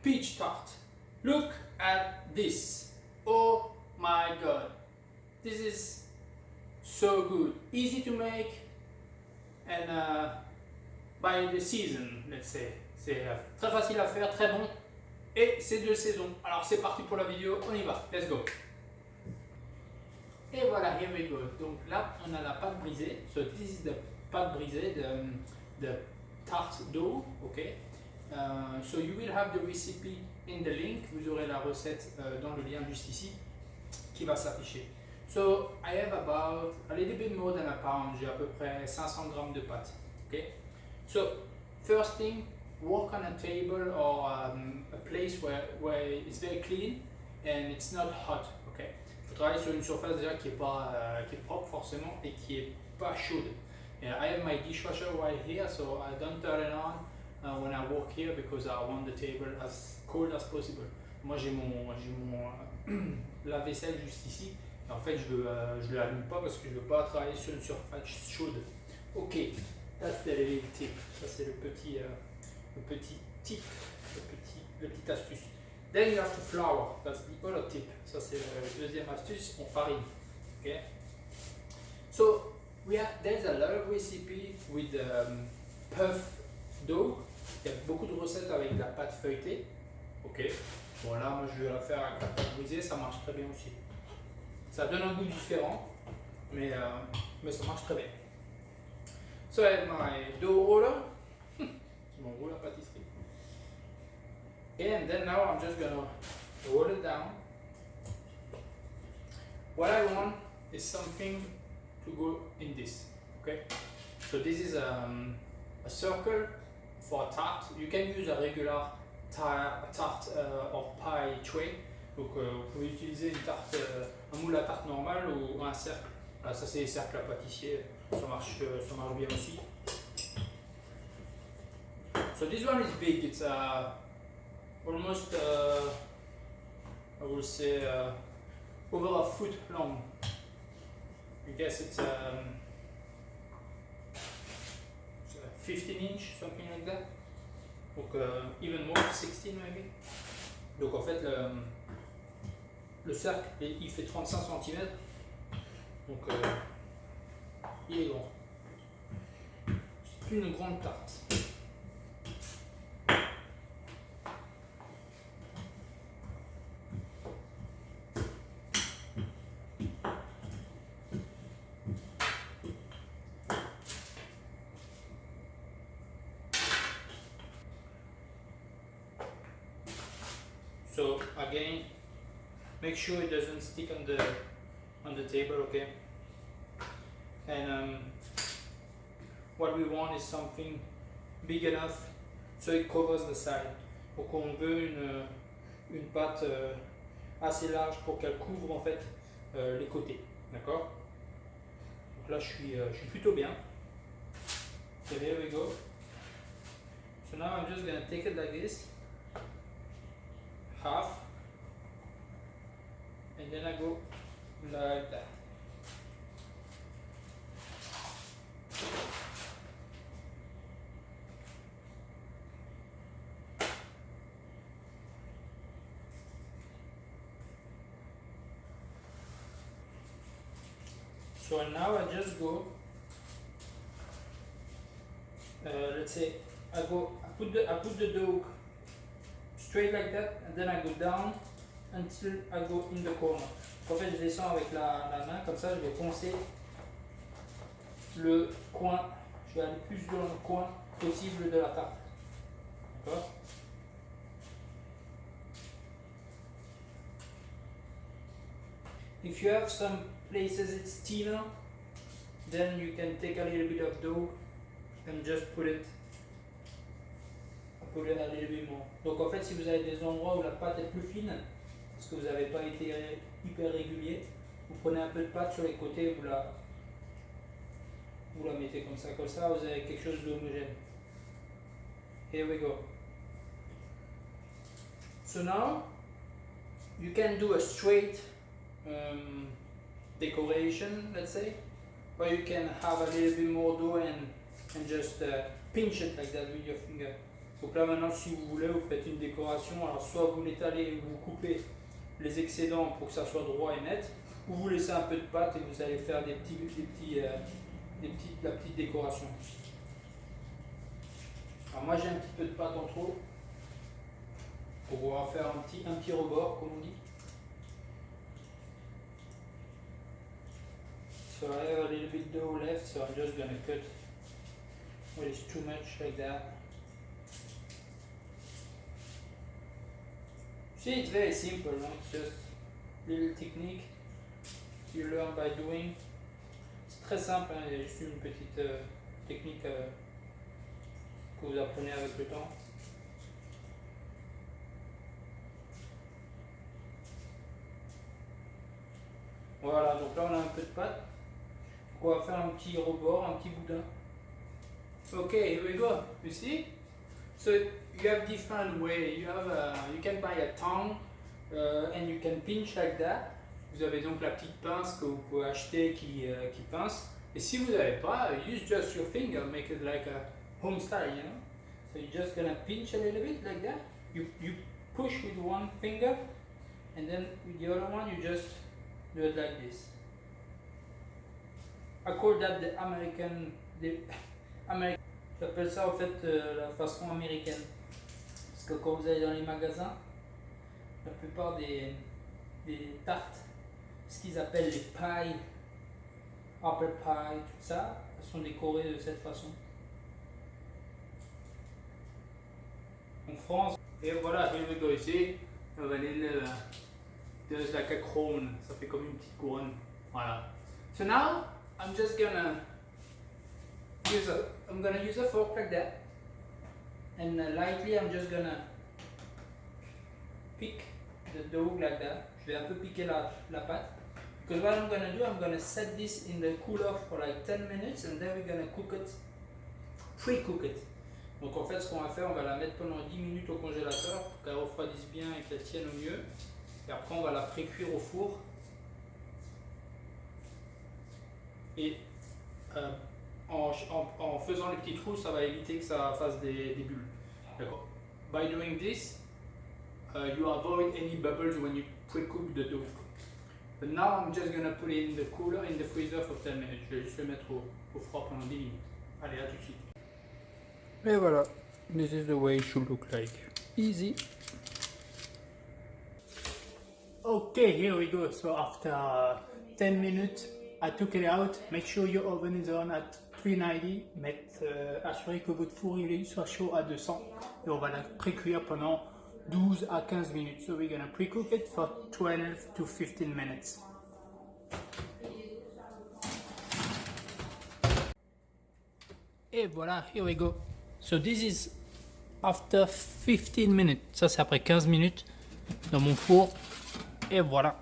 peach tart. Look at this. Oh my god. This is so good. Easy to make and by the season, let's say. C'est très facile à faire, très bon. Et c'est de saison. Alors c'est parti pour la vidéo, on y va. Let's go. Et voilà, here we go. Donc là, on a la pâte brisée. So this is the pâte brisée, the tart dough, okay. So you will have the recipe in the link. Vous aurez la recette dans le lien juste ici qui va s'afficher. So I have about a little bit more than a pound. J'ai à peu près 500 grammes de pâte. Okay. So first thing, work on a table or a place where it's very clean and it's not hot. Okay. Il faut travailler sur une surface déjà qui est propre forcément et qui est pas chaude. Yeah, I have my dishwasher right here, so I don't turn it on when I work here because I want the table as cold as possible. Moi j'ai mon lave-vaisselle juste ici. Et en fait je l'allume pas parce que je veux pas travailler sur une surface chaude. Ok, that's the little tip. Ça c'est le petit tip, le petit astuce. Then you have to flour. That's the other tip. Ça c'est la deuxième astuce. On farine. Okay. So there's a lot of recipe with puff dough. Il y a beaucoup de recettes avec de la pâte feuilletée. Ok. Bon là, moi je vais la faire avec la pâte brisée, ça marche très bien aussi. Ça donne un goût différent, mais ça marche très bien. So I have my dough roller. C'est mon rouleau à pâtisserie. And then now I'm just gonna roll it down. What I want is something to go in this. Okay. So this is a circle for a tart. You can use a regular tart or pie tray. Donc vous pouvez utiliser une tarte, un moule à tarte normal ou un cercle. Là, ça c'est les cercles à pâtissier. Ça marche bien aussi. So this one is big. It's almost I would say over a foot long. I guess it's 15 inch, something like that. Donc even more, 16 maybe. Donc en fait le cercle il fait 35 cm. Donc il est grand. C'est une grande tarte. So again, make sure it doesn't stick on the table, okay? And what we want is something big enough so it covers the side. Donc on veut une pâte assez large pour qu'elle couvre en fait les côtés, d'accord? Donc là je suis plutôt bien. So here we go. So now I'm just gonna take it like this. Half, and then I go like that. So now I just go, let's say I put the dough straight like that, and then I go down until I go in the corner. En fait, je descends avec la main, comme ça, je vais poncer le coin. Je vais aller plus dans le coin possible de la tarte. D'accord? If you have some places it's thinner, then you can take a little bit of dough and just put it a little bit more. Donc en fait, si vous avez des endroits où la pâte est plus fine, parce que vous n'avez pas été hyper régulier, vous prenez un peu de pâte sur les côtés, vous la mettez comme ça, vous avez quelque chose d'homogène. Here we go. So now you can do a straight decoration, let's say, or you can have a little bit more dough and just pinch it like that with your finger. Donc là maintenant, si vous voulez, vous faites une décoration. Alors soit vous l'étalez, vous coupez les excédents pour que ça soit droit et net, ou vous laissez un peu de pâte et vous allez faire la petite décoration. Alors moi j'ai un petit peu de pâte en trop pour pouvoir faire un petit rebord comme on dit. So I have a little bit dough left, so I'm just gonna cut what is too much like that. See, it's very simple, no? It's just little technique you learn by doing. C'est très simple, hein? Il y a juste une petite technique que vous apprenez avec le temps. Voilà, donc là on a un peu de pâte. On va faire un petit rebord, un petit boudin. Okay, here we go. You see? So you have different way. You can buy a tongue and you can pinch like that. Vous avez donc la petite pince que vous pouvez acheter qui pince. Et si vous n'avez pas, use just your finger, make it like a home style, you know. So you're just gonna pinch a little bit like that. You push with one finger, and then with the other one you just do it like this. I call that the American. J'appelle ça en fait la façon américaine. Parce que quand vous allez dans les magasins, la plupart des tartes, ce qu'ils appellent les pies, apple pie, tout ça, elles sont décorées de cette façon. En France, et voilà, here we go ici, on va aller there's like a crown, ça fait comme une petite couronne, voilà. So now, I'm gonna use a fork like that, and lightly I'm just gonna pick the dough like that. Je vais un peu piquer la pâte. Because what I'm gonna do, I'm gonna set this in the cooler for like 10 minutes, and then we're gonna cook it, pre-cook it. Donc en fait, ce qu'on va faire, on va la mettre pendant 10 minutes au congélateur pour qu'elle refroidisse bien et qu'elle tienne au mieux. Et après, on va la pré-cuire au four. Et en faisant les petits trous, ça va éviter que ça fasse des bulles. D'accord. By doing this, you avoid any bubbles when you pre-cook the dough. But now I'm just gonna put it in the cooler, in the freezer for 10 minutes. Je vais juste le mettre au froid pendant 10 minutes. Allez, à tout de suite. Et voilà, this is the way it should look like. Easy. Okay, here we go. So after 10 minutes, I took it out. Make sure your oven is on at 390. Assurez que votre four il soit chaud à 200. Et on va la pré-cuire pendant 12 à 15 minutes. So we're gonna pre-cook it for 12 to 15 minutes. Et voilà, here we go. So this is after 15 minutes. Ça c'est après 15 minutes dans mon four. Et voilà.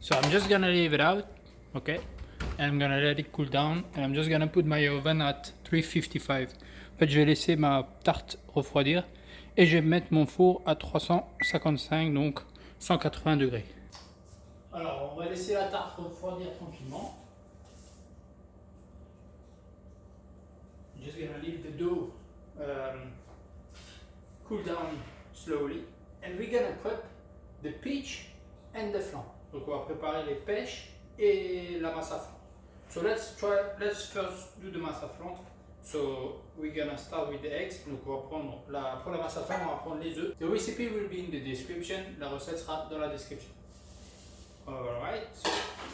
So I'm just gonna leave it out, okay? And I'm gonna let it cool down. And I'm just gonna put my oven at 355. En fait, je vais laisser ma tarte refroidir. Et je vais mettre mon four à 355, donc 180 degrés. Alors, on va laisser la tarte refroidir tranquillement. Just gonna leave the dough cool down slowly. And we're gonna put the peach and the flan. Donc, on va préparer les pêches et la masse à flan. So let's first do the masse à flan. So we're gonna start with the eggs. Donc on va prendre pour la masse à flan, on va prendre les œufs. The recipe will be in the description. La recette sera dans la description. Alright. So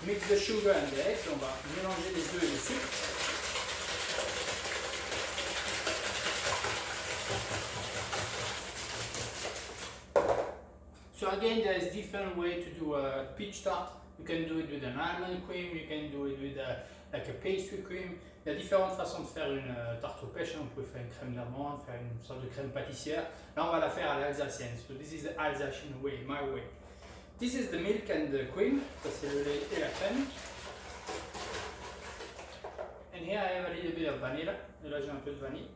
mix the sugar and the eggs. On va mélanger les œufs et le sucre. So again, there is different way to do a peach tart. You can do it with an almond cream. You can do it with like a pastry cream. Il y a différentes façons de faire une tarte aux pêches. On peut faire une crème d'amande, faire une sorte de crème pâtissière. Là, on va la faire à l'alsacienne. So this is the Alsatian way, my way. This is the milk and the cream. Ça, c'est le lait et la crème. And here I have a little bit of vanilla. Et là, j'ai un peu de vanille.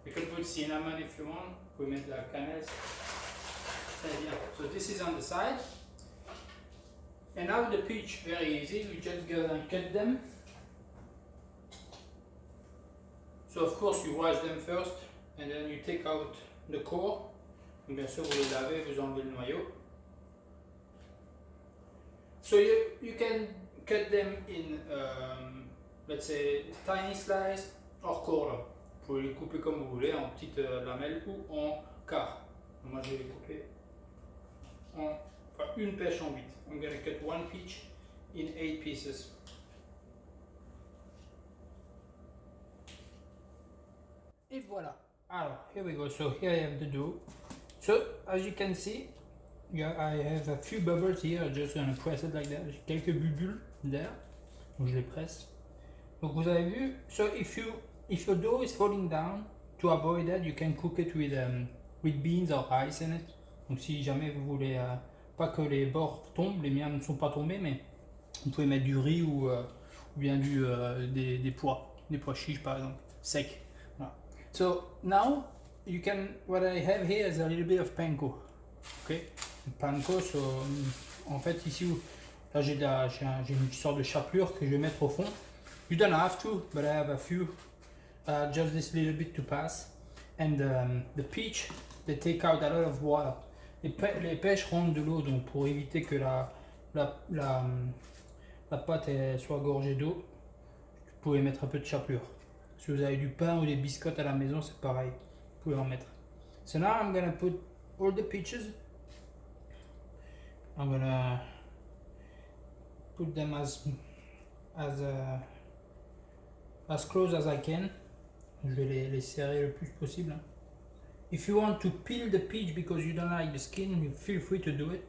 You can put cinnamon if you want. Vous pouvez mettre de la cannelle. Très bien. So this is on the side. And now the peach, very easy. You just go and cut them. So of course you wash them first, and then you take out the core. Donc bien sûr, vous les lavez, vous enlevez le noyau. So you can cut them in, let's say, tiny slice or quarter. Vous pouvez les couper comme vous voulez, en petites lamelles ou en quart. Moi, je vais les couper en une pêche en 8. I'm gonna cut one peach in 8 pieces. Et voilà. Alors, here we go. So here I have the dough. So as you can see, yeah, I have a few bubbles here. I'm just gonna press it like that. J'ai quelques bulles there. Donc je les presse. Donc vous avez vu. So if your dough is falling down, to avoid that, you can cook it with beans or rice in it. Donc si jamais vous voulez pas que les bords tombent, les miens ne sont pas tombés, mais vous pouvez mettre du riz ou bien des pois chiches par exemple, secs. Voilà. So now you can, what I have here is a little bit of panko. Okay, panko. So en fait ici, là j'ai une sorte de chapelure que je vais mettre au fond. You don't have to, but I have a few, just this little bit to pass. And the peach, they take out a lot of water. Les pêches rentrent de l'eau, donc pour éviter que la pâte soit gorgée d'eau, vous pouvez mettre un peu de chapelure. Si vous avez du pain ou des biscottes à la maison, c'est pareil, vous pouvez en mettre. So now I'm gonna put all the peaches. I'm gonna put them as close as I can. Je vais les serrer le plus possible. If you want to peel the peach because you don't like the skin, you feel free to do it.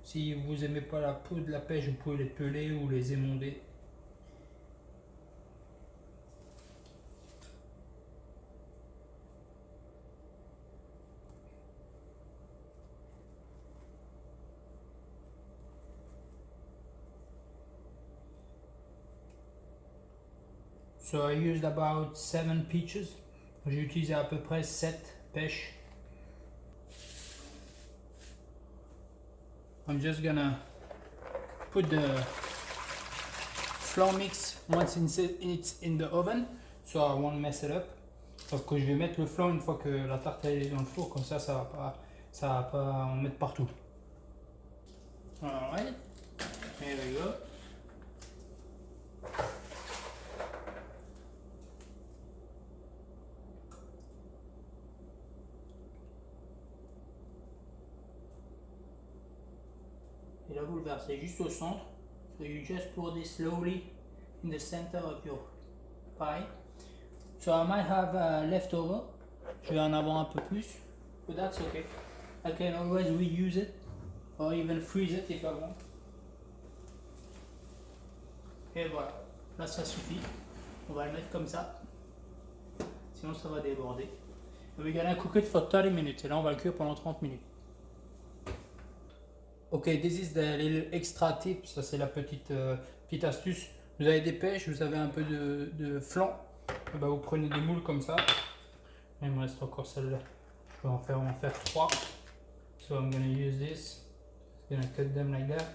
Si vous aimez pas la peau de la pêche, vous pouvez les peler ou les émonder. So I used about 7 peaches. J'ai utilisé à peu près 7 pêches. I'm just gonna put the flour mix once it's in the oven, so I won't mess it up. Sauf que je vais mettre le flan une fois que la tarte est dans le four, comme ça va pas en mettre partout. Alright, here we go. Et là vous le versez juste au centre. So you just pour this slowly in the center of your pie. So I might have leftover. Je vais en avoir un peu plus, but that's okay. I can always reuse it or even freeze it if I want. Et voilà, là ça suffit. On va le mettre comme ça. Sinon ça va déborder. And we're gonna cook it for 30 minutes. Et là on va le cuire pendant 30 minutes. Ok, this is the little extra tip. Ça c'est la petite astuce. Vous avez des pêches, vous avez un peu de flan. Et ben, vous prenez des moules comme ça. Il me reste encore celle-là. Je vais en faire 3. So I'm gonna use this. I'm gonna cut them like that.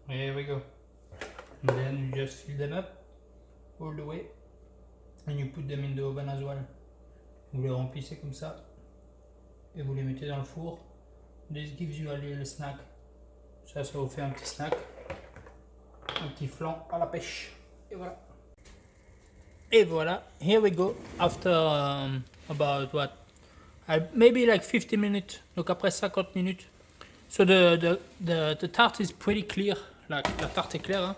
Here we go. And then you just fill them up all the way. And you put them in the oven as well. Vous les remplissez comme ça. Et vous les mettez dans le four. This gives you a little snack. Ça vous fait un petit snack. Un petit flan à la pêche. Et voilà. Et voilà. Here we go. After about what? Maybe like 50 minutes. Donc après 50 minutes. So the tart is pretty clear. La tarte est claire. Hein?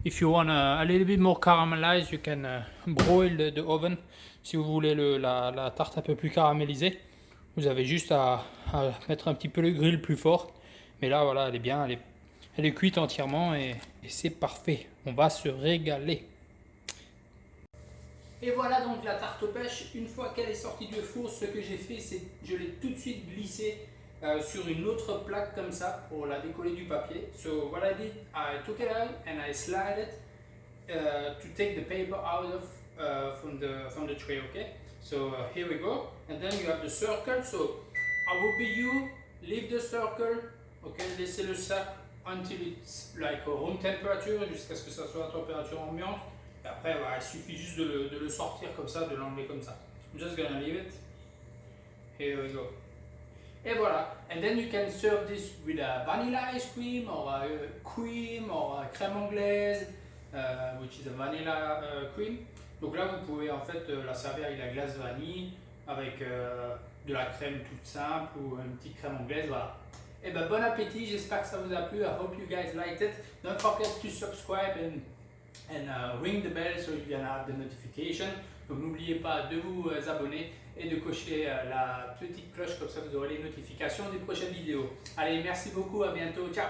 If you want a little bit more caramelized, you can broil the oven. Si vous voulez la tarte un peu plus caramélisée, vous avez juste à mettre un petit peu le grill plus fort. Mais là, voilà, elle est bien, elle est cuite entièrement et c'est parfait. On va se régaler. Et voilà donc la tarte aux pêches. Une fois qu'elle est sortie du four, ce que j'ai fait, c'est je l'ai tout de suite glissée sur une autre plaque comme ça pour la décoller du papier. So what I did, I took it out and I slide it to take the paper out of from the tray. Okay. So here we go, and then you have the circle. So I will be you, leave the circle, okay, laissez le cercle until it's like room temperature, jusqu'à ce que ça soit à température ambiante. Et après, bah, il suffit juste de le sortir comme ça, de l'enlever comme ça. I'm just gonna leave it Here we go. Et voilà. And then you can serve this with a vanilla ice cream or a cream or a crème anglaise, which is a vanilla cream. Donc là, vous pouvez en fait la servir avec la glace vanille, avec de la crème toute simple ou une petite crème anglaise, voilà. Et ben bon appétit, j'espère que ça vous a plu. I hope you guys liked it. Don't forget to subscribe and ring the bell so you can have the notification. Donc n'oubliez pas de vous abonner et de cocher la petite cloche, comme ça vous aurez les notifications des prochaines vidéos. Allez, merci beaucoup, à bientôt, ciao!